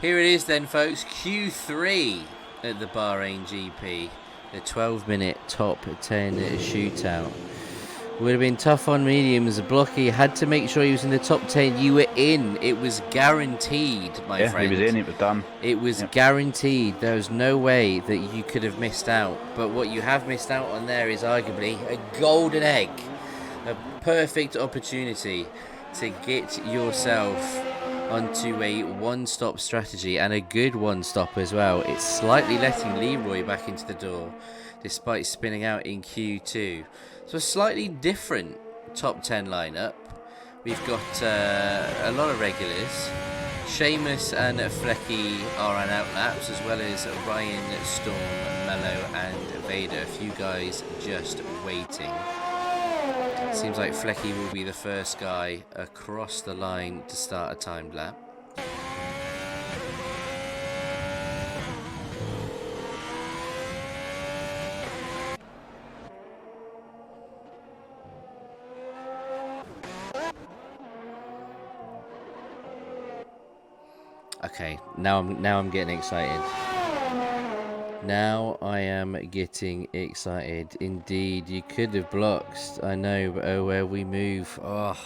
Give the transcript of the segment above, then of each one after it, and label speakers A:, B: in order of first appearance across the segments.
A: Here it is then, folks. Q3 at the Bahrain GP. The 12-minute top 10 shootout. Would have been tough on mediums. Blocky had to make sure he was in the top 10. You were in. It was guaranteed, my friend.
B: Yeah, he was in. It was done.
A: It was guaranteed. There was no way that you could have missed out. But what you have missed out on there is arguably a golden egg. A perfect opportunity to get yourself onto a one-stop strategy, and a good one-stop as well. It's slightly letting Leroy back into the door despite spinning out in Q2. So a slightly different top 10 lineup. We've got a lot of regulars. Seamus and Flecky are on outlaps, as well as Ryan, Storm, Mello and Vader. A few guys just waiting. Seems like Flecky will be the first guy across the line to start a timed lap. Okay, now I'm getting excited. Now I am getting excited. Indeed, you could have blocked. I know, but oh, where we move. Oh,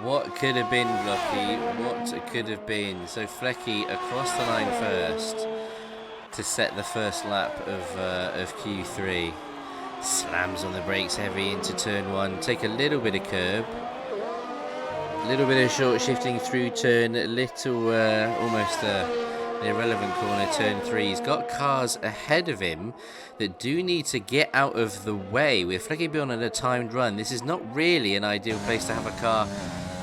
A: what could have been, Blocky? What could have been? So Flecky across the line first to set the first lap of Q3. Slams on the brakes heavy into turn 1. Take a little bit of curb. A little bit of short shifting through turn. Little, almost irrelevant corner, turn 3. He's got cars ahead of him that do need to get out of the way. With Flecky being on a timed run, this is not really an ideal place to have a car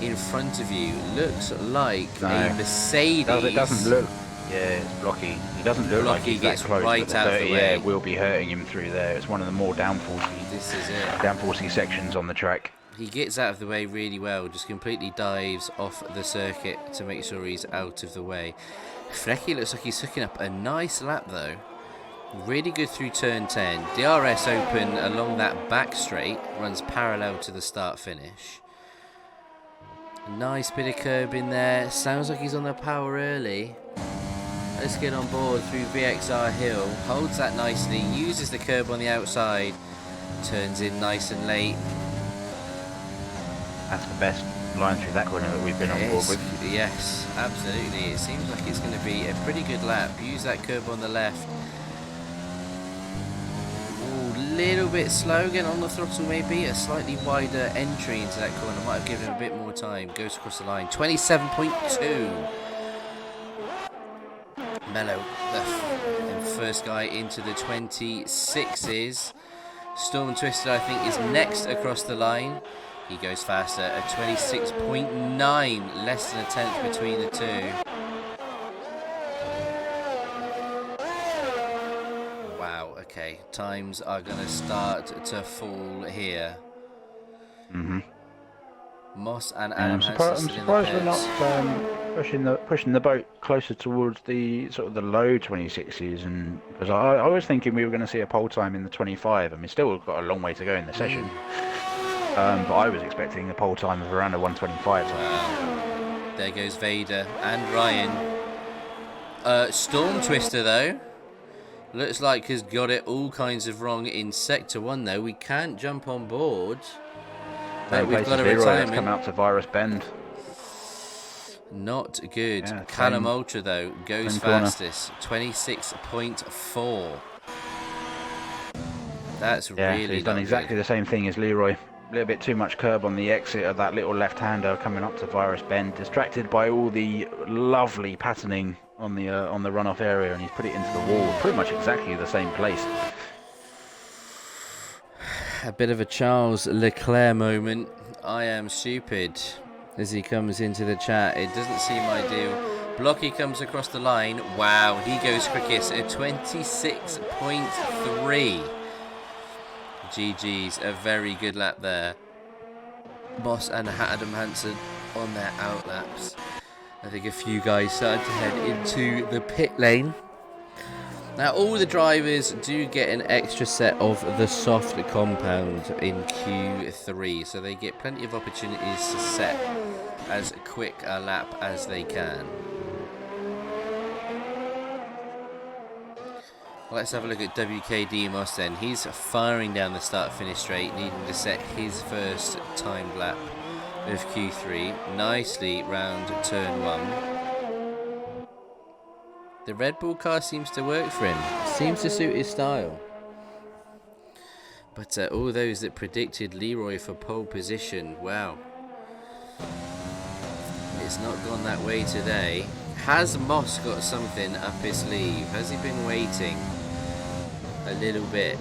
A: in front of you. Looks like a Mercedes.
B: It doesn't look. Yeah, it's Blocky. He doesn't look like he's that close.
A: Right out of the way.
B: Yeah, will be hurting him through there. It's one of the more downforcey sections on the track.
A: He gets out of the way really well, just completely dives off the circuit to make sure he's out of the way. Flecky looks like he's hooking up a nice lap though. Really good through turn 10. DRS open along that back straight, runs parallel to the start finish. Nice bit of curb in there. Sounds like he's on the power early. Let's get on board through VXR Hill. Holds that nicely, uses the curb on the outside. Turns in nice and late.
B: That's the best line through that corner that we've been on board with.
A: Yes, absolutely. It seems like it's going to be a pretty good lap. Use that curb on the left. Ooh, little bit slow again on the throttle maybe. A slightly wider entry into that corner. Might have given him a bit more time. Goes across the line. 27.2. Mello, the first guy into the 26s. Storm Twister, I think, is next across the line. He goes faster at 26.9, less than a tenth between the two. Wow, okay. Times are going to start to fall here. Moss and Adam
B: I'm surprised we're not pushing the boat closer towards the sort of the low 26s, and because I was thinking we were going to see a pole time in the 25, and we still got a long way to go in the session. But I was expecting a pole time of around a 125.
A: Wow. There goes Vader and Ryan. Storm Twister though looks like has got it all kinds of wrong in sector 1 though. We can't jump on board.
B: No,
A: we've got a retirement.
B: Come out to Virus Bend.
A: Not good.
B: Yeah,
A: Callum Ultra though goes fastest, 26.4. That's really.
B: So he's done exactly the same thing as Leroy. A little bit too much curb on the exit of that little left-hander coming up to Virus Bend. Distracted by all the lovely patterning on the runoff area, and he's put it into the wall. Pretty much exactly the same place.
A: A bit of a Charles Leclerc moment. I am stupid as he comes into the chat. It doesn't seem ideal. Blocky comes across the line. Wow, he goes quickest at 26.3. GG's, a very good lap there. Moss and Adam Hansen on their outlaps. I think a few guys started to head into the pit lane. Now all the drivers do get an extra set of the soft compound in Q3, so they get plenty of opportunities to set as quick a lap as they can. Let's have a look at WKD Moss then. He's firing down the start-finish straight, needing to set his first timed lap of Q3. Nicely round turn 1. The Red Bull car seems to work for him. Seems to suit his style. But all those that predicted Leroy for pole position, wow. It's not gone that way today. Has Moss got something up his sleeve? Has he been waiting a little bit?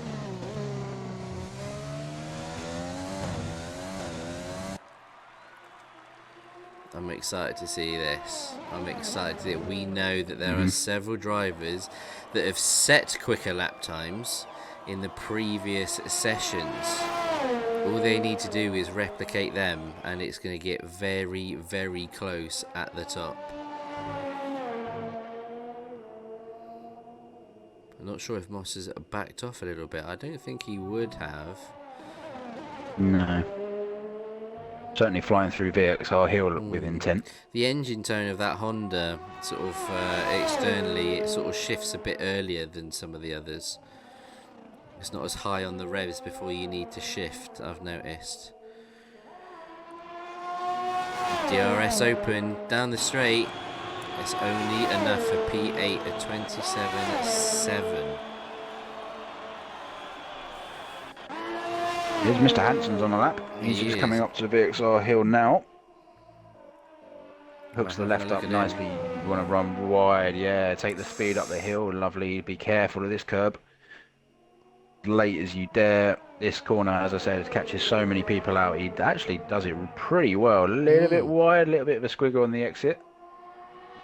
A: I'm excited to see this. I'm excited that we know that there are several drivers that have set quicker lap times in the previous sessions. All they need to do is replicate them, and it's going to get very, very close at the top. I'm not sure if Moss has backed off a little bit. I don't think he would have.
B: No. Certainly flying through VXR Hill with intent.
A: The engine tone of that Honda, sort of externally, it sort of shifts a bit earlier than some of the others. It's not as high on the revs before you need to shift, I've noticed. DRS open, down the straight. It's only enough for P8 at 27.7.
B: Here's Mr. Hanson's on the lap. He's just coming up to the VXR Hill now. Hooks the left up nicely. You want to run wide, yeah. Take the speed up the hill, lovely. Be careful of this curb. Late as you dare. This corner, as I said, catches so many people out. He actually does it pretty well. A little bit wide, a little bit of a squiggle on the exit.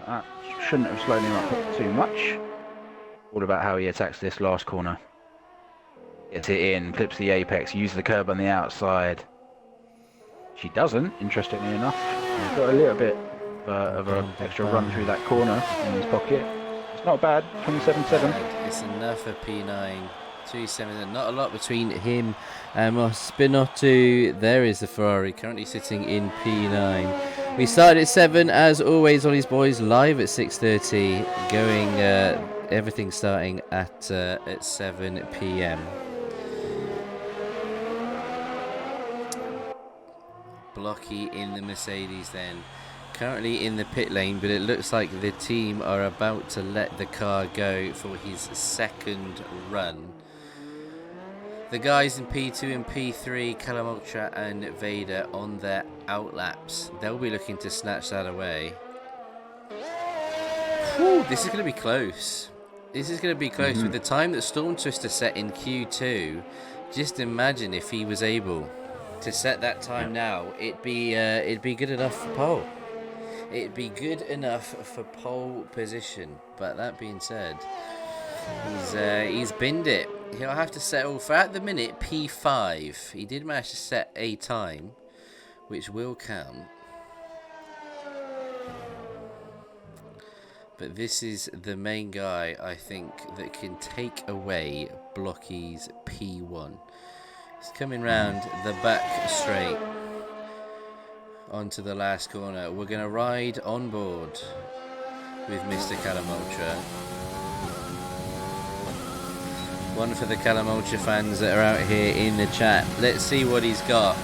B: That shouldn't have slowed him up too much. All about how he attacks this last corner. Gets it in, clips the apex, uses the curb on the outside. She doesn't, interestingly enough. He's got a little bit of an extra run through that corner in his pocket. It's not bad, 27.7.
A: It's enough for P9. 2.7, not a lot between him and Moss. Binotto, there is the Ferrari, currently sitting in P9. We started at 7, as always, Ollie's Boys, live at 6:30, going, everything starting at 7 p.m. Blocky in the Mercedes then. Currently in the pit lane, but it looks like the team are about to let the car go for his second run. The guys in P2 and P3, Callum Ultra and Vader, on their outlaps. They'll be looking to snatch that away. Whew, this is going to be close. This is going to be close. With the time that Storm Twister set in Q2, just imagine if he was able to set that time now. It'd be good enough for pole. It'd be good enough for pole position. But that being said, he's binned it. He'll have to settle for, at the minute, P5. He did manage to set a time, which will count. But this is the main guy, I think, that can take away Blocky's P1. He's coming round the back straight onto the last corner. We're going to ride on board with Mr. Callum Ultra. One for the Callum Ultra fans that are out here in the chat. Let's see what he's got.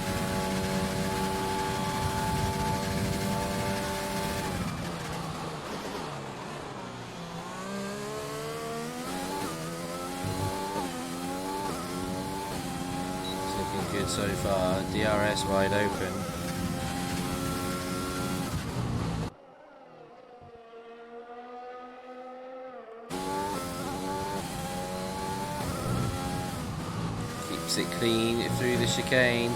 A: It's looking good so far. DRS wide open. It clean through the chicane.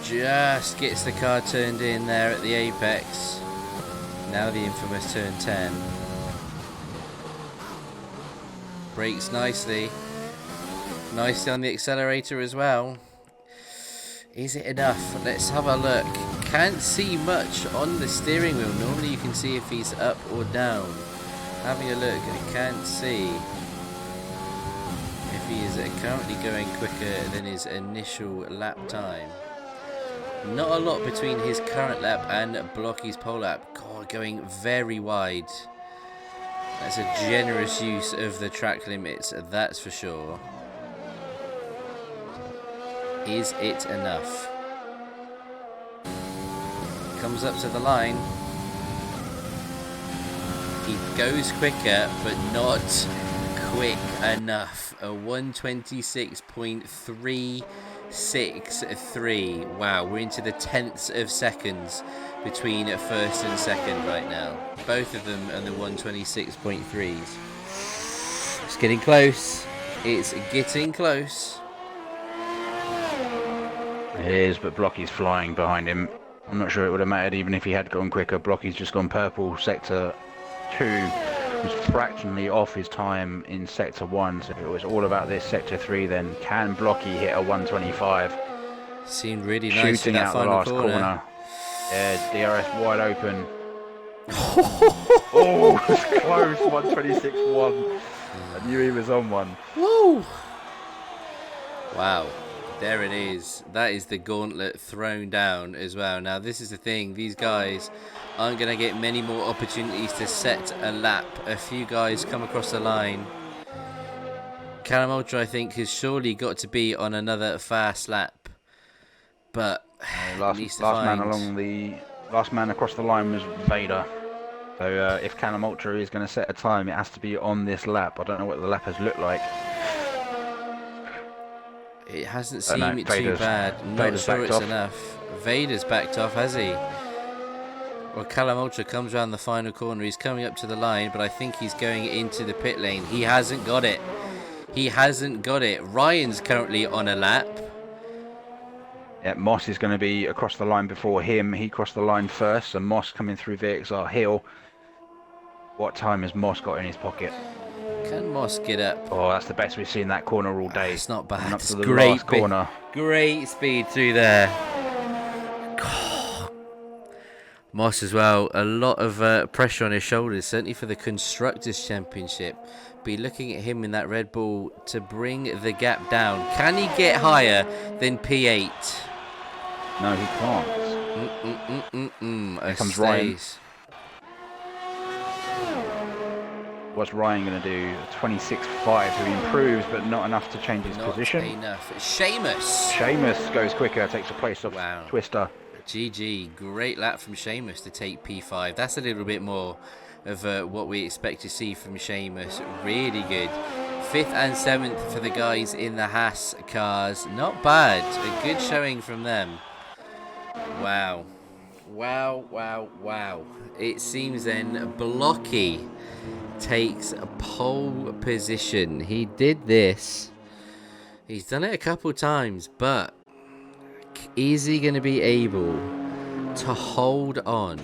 A: Just gets the car turned in there at the apex. Now the infamous turn 10. Brakes nicely. Nicely on the accelerator as well. Is it enough? Let's have a look. Can't see much on the steering wheel. Normally you can see if he's up or down. Having a look, I can't see if he is currently going quicker than his initial lap time. Not a lot between his current lap and Blocky's pole lap. God, going very wide. That's a generous use of the track limits, that's for sure. Is it enough? Comes up to the line. He goes quicker, but not quick enough. A 126.363. Wow, we're into the tenths of seconds between first and second right now. Both of them are the 126.3s. It's getting close. It's getting close.
B: It is, but Blocky's flying behind him. I'm not sure it would have mattered even if he had gone quicker. Blocky's just gone purple. Sector 2 was fractionally off his time in Sector 1, so it was all about this Sector 3 then. Can Blocky hit a 125?
A: Seemed really nice
B: shooting
A: in that
B: out the
A: final
B: last
A: corner.
B: Yeah, DRS wide open. Oh, it was close. 126.1. I knew he was on one.
A: Woo! Wow. There it is. That is the gauntlet thrown down as well. Now, this is the thing. These guys aren't going to get many more opportunities to set a lap. A few guys come across the line. Callum Ultra, I think, has surely got to be on another fast lap. But
B: last man across the line was Vader. So if Callum Ultra is going to set a time, it has to be on this lap. I don't know what the lap has looked like.
A: It hasn't seemed too bad. Not sure it's enough. Vader's backed off, has he? Well, Callum Ultra comes around the final corner. He's coming up to the line, but I think he's going into the pit lane. He hasn't got it. He hasn't got it. Ryan's currently on a lap.
B: Yeah, Moss is going to be across the line before him. He crossed the line first, so Moss coming through VXR Hill. What time has Moss got in his pocket?
A: Can Moss get up?
B: Oh, that's the best we've seen that corner all day.
A: It's not bad.
B: Up
A: It's
B: to the
A: great
B: last corner.
A: Great speed through there. God. Moss as well. A lot of pressure on his shoulders, certainly for the Constructors' Championship. Be looking at him in that Red Bull to bring the gap down. Can he get higher than P8?
B: No, he can't.
A: Here
B: comes Ryan. What's Ryan going to do? 26.5, so he improves, but not enough to change his position.
A: Not enough.
B: Seamus goes quicker, takes a place off Twister.
A: GG. Great lap from Seamus to take P5. That's a little bit more of what we expect to see from Seamus. Really good. 5th and 7th for the guys in the Haas cars. Not bad. A good showing from them. Wow. Wow. It seems then Blocky takes a pole position. He did this. He's done it a couple times, but is he going to be able to hold on?